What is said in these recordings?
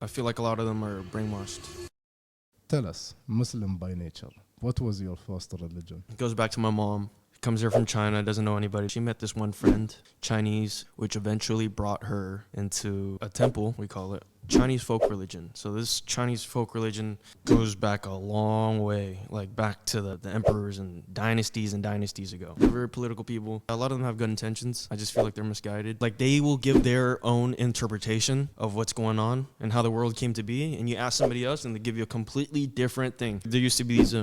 I feel like a lot of them are brainwashed. Tell us, Muslim by nature, what was your first religion? It goes back to my mom. Comes here from China, doesn't know anybody. She met this one friend, Chinese, which eventually brought her into a temple, we call it, Chinese folk religion. So this Chinese folk religion goes back a long way, like back to the emperors and dynasties ago. They're very political people. A lot of them have good intentions. I just feel like they're misguided. Like they will give their own interpretation of what's going on and how the world came to be, and you ask somebody else and they give you a completely different thing. There used to be these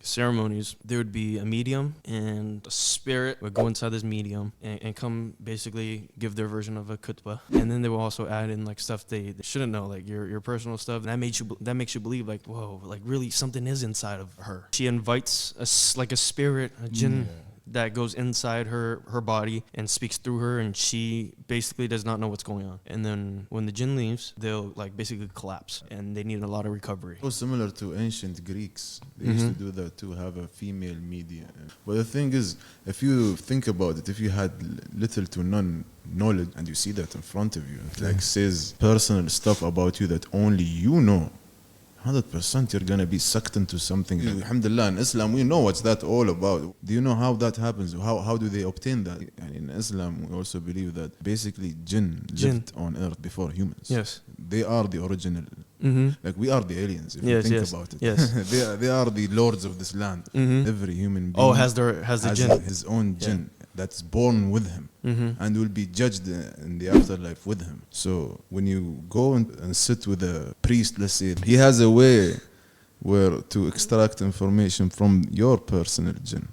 ceremonies. There would be a medium, and a spirit would go inside this medium and come basically give their version of a khutbah. And then they will also add in like stuff they shouldn't know, like your personal stuff. And that makes you believe like, whoa, like really something is inside of her. She invites a spirit, a jinn, that goes inside her body and speaks through her, and she basically does not know what's going on. And then when the jinn leaves, they'll like basically collapse, and they need a lot of recovery. So similar to ancient Greeks. They used to do that, to have a female medium. But the thing is, if you think about it, if you had little to none knowledge and you see that in front of you, it like says personal stuff about you that only you know, 100% you're gonna be sucked into something. Alhamdulillah, in Islam we know what's that all about. Do you know how that happens? How do they obtain that? And in Islam we also believe that basically jinn lived on earth before humans. Yes. They are the original. Like we are the aliens, if you think about it. Yes. they are the lords of this land. Every human being has the jinn. His own jinn that's born with him and will be judged in the afterlife with him. So when you go and sit with a priest, let's say, he has a way where to extract information from your personal jinn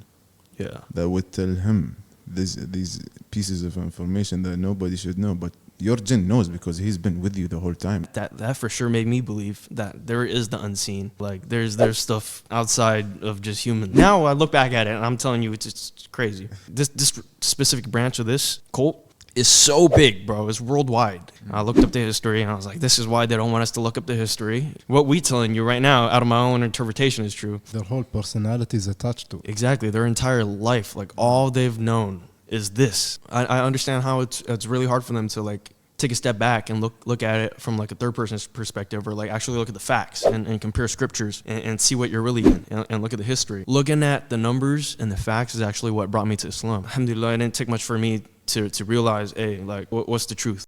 that would tell him these pieces of information that nobody should know, but your jinn knows because he's been with you the whole time. That for sure made me believe that there is the unseen. Like there's stuff outside of just humans. Now I look back at it and I'm telling you, it's crazy. This specific branch of this cult is so big, bro. It's worldwide. I looked up the history and I was like, this is why they don't want us to look up the history. What we telling you right now, out of my own interpretation, is true. Their whole personality is attached to it. Exactly. Their entire life, like all they've known is this. I understand how it's really hard for them to like take a step back and look at it from like a third person's perspective, or like actually look at the facts and compare scriptures and see what you're really in and look at the history. Looking at the numbers and the facts is actually what brought me to Islam. Alhamdulillah, it didn't take much for me to realize, hey, like what's the truth?